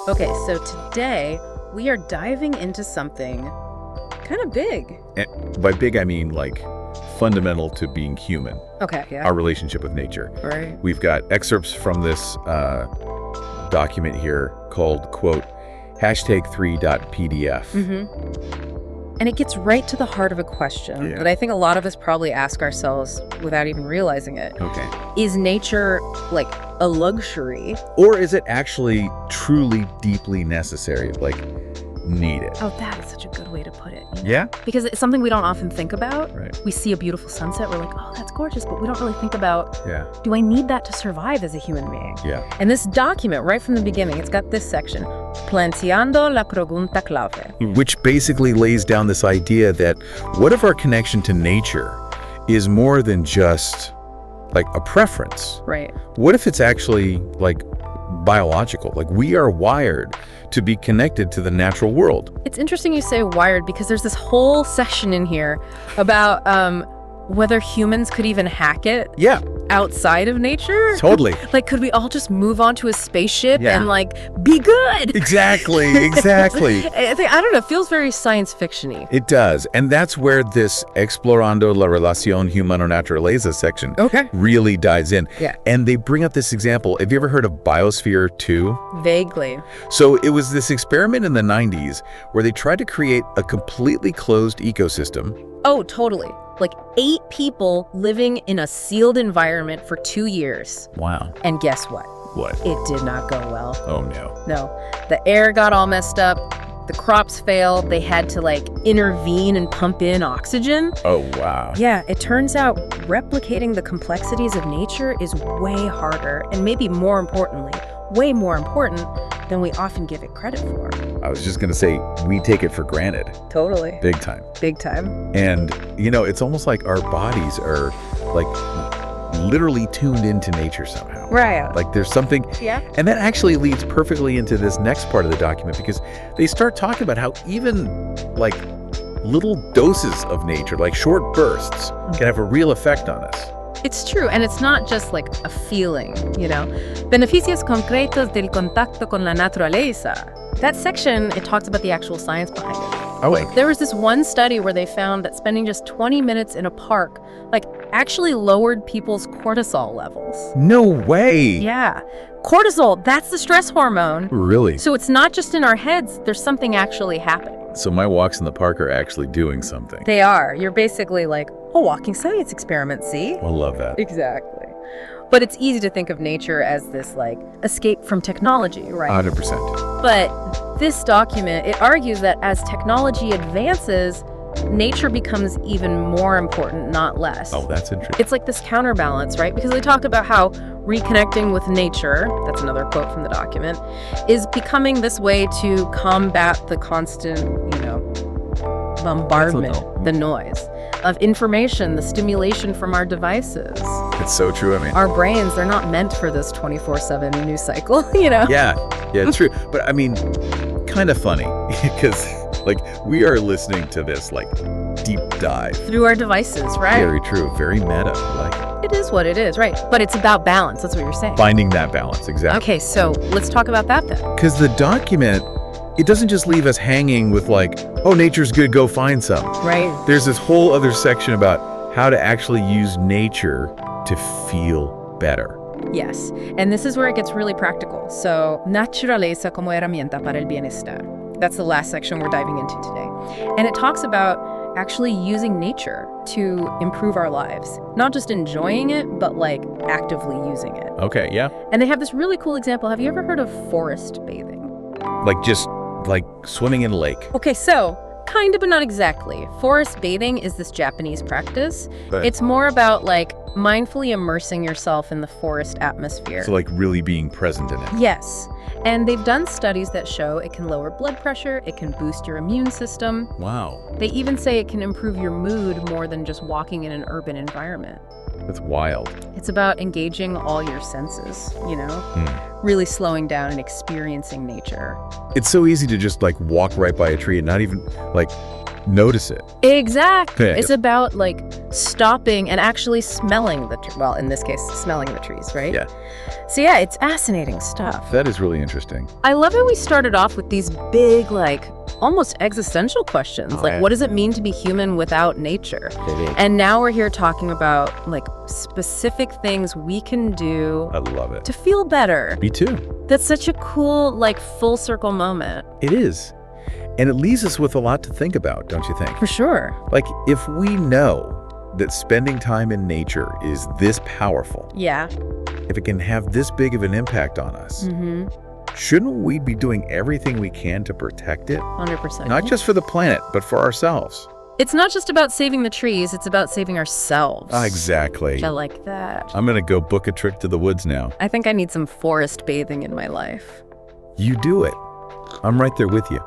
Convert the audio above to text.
Okay, so today we are diving into something kind of big. And by big, I mean like fundamental to being human, Okay, yeah. our relationship with nature. Right. We've got excerpts from this document here called, quote, #3.pdf. And it gets right to the heart of a question that I think a lot of us probably ask ourselves without even realizing it. Okay. Is nature like a luxury? Or is it actually truly deeply necessary, like needed? Oh, that is such a good way to put it. you know? Yeah? Because it's something we don't often think about. Right. We see a beautiful sunset, we're like, oh, that's gorgeous, but we don't really think about, Yeah. do I need that to survive as a human being? Yeah. And this document, right from the beginning, it's got this section, Planteando la pregunta clave. Which basically lays down this idea that what if our connection to nature is more than just like a preference? Right. What if it's actually like biological? Like we are wired to be connected to the natural world. It's interesting you say wired because there's this whole section in here about whether humans could even hack it Yeah, outside of nature. totally. Like, could we all just move onto a spaceship Yeah. and like be good? Exactly. I don't know, it feels very science fiction-y. It does. And that's where this Explorando la Relación Humano-Naturaleza section really dives in. Yeah. And they bring up this example. Have you ever heard of Biosphere 2? Vaguely. So it was this experiment in the 90s where they tried to create a completely closed ecosystem. Oh, totally. Like 8 people living in a sealed environment for 2 years. Wow. And guess what? What? It did not go well. Oh, no. No, the air got all messed up. The crops failed. They had to like intervene and pump in oxygen. Oh, wow. Yeah, it turns out replicating the complexities of nature is way harder and maybe more importantly, way more important than we often give it credit for. I was just going to say, we take it for granted. Totally. Big time. Big time. And, you know, it's almost like our bodies are like literally tuned into nature somehow. Right. Like there's something. Yeah. And that actually leads perfectly into this next part of the document because they start talking about how even like little doses of nature, like short bursts, can have a real effect on us. It's true, and it's not just like a feeling, you know. Beneficios concretos del contacto con la naturaleza. That section, it talks about the actual science behind it. Oh, wait. There was this one study where they found that spending just 20 minutes in a park, like, actually lowered people's cortisol levels. No way. Yeah. Cortisol, that's the stress hormone. Really? So it's not just in our heads, there's something actually happening. So my walks in the park are actually doing something. They are. You're basically like a walking science experiment, see? I love that. Exactly. But it's easy to think of nature as this, like, escape from technology, right? 100%. But this document, it argues that as technology advances, nature becomes even more important, not less. Oh, that's interesting. It's like this counterbalance, right? Because they talk about how reconnecting with nature, that's another quote from the document, is becoming this way to combat the constant, bombardment, the noise of information, the stimulation from our devices. It's so true. I mean, Our brains, they're not meant for this 24/7 news cycle, you know? yeah, it's true. But I mean, kind of funny because like we are listening to this like deep dive. Through our devices, right? Very true. Very meta. Like It is what it is, right? But it's about balance. That's what you're saying. finding that balance. Exactly. Okay, so let's talk about that then. Because the document, it doesn't just leave us hanging with like, oh, nature's good, go find some. Right. There's this whole other section about how to actually use nature to feel better. Yes, and this is where it gets really practical. So, naturaleza como herramienta para el bienestar. That's the last section we're diving into today. And it talks about actually using nature to improve our lives. Not just enjoying it, but like actively using it. Okay, yeah. And they have this really cool example. Have you ever heard of forest bathing? Like just like swimming in a lake. Okay, so kind of, but not exactly. Forest bathing is this Japanese practice. But- It's more about like mindfully immersing yourself in the forest atmosphere. So like really being present in it. Yes. And they've done studies that show it can lower blood pressure, it can boost your immune system. Wow. They even say it can improve your mood more than just walking in an urban environment. That's wild. It's about engaging all your senses, really slowing down and experiencing nature. It's so easy to just like walk right by a tree and not even like notice it. Exactly. Yeah. It's about like stopping and actually smelling well, in this case, smelling the trees, right? Yeah. So yeah, it's fascinating stuff. That is really interesting. I love how we started off with these big, like, almost existential questions. Like, yeah. what does it mean to be human without nature? It is. And now we're here talking about, like, specific things we can do I love it. to feel better. Me too. That's such a cool, like, full circle moment. It is. And it leaves us with a lot to think about, don't you think? For sure. Like, if we know that spending time in nature is this powerful, Yeah. if it can have this big of an impact on us, shouldn't we be doing everything we can to protect it? 100%. Not just for the planet, but for ourselves. It's not just about saving the trees, it's about saving ourselves. Exactly. I like that. I'm going to go book a trip to the woods now. I think I need some forest bathing in my life. You do it. I'm right there with you.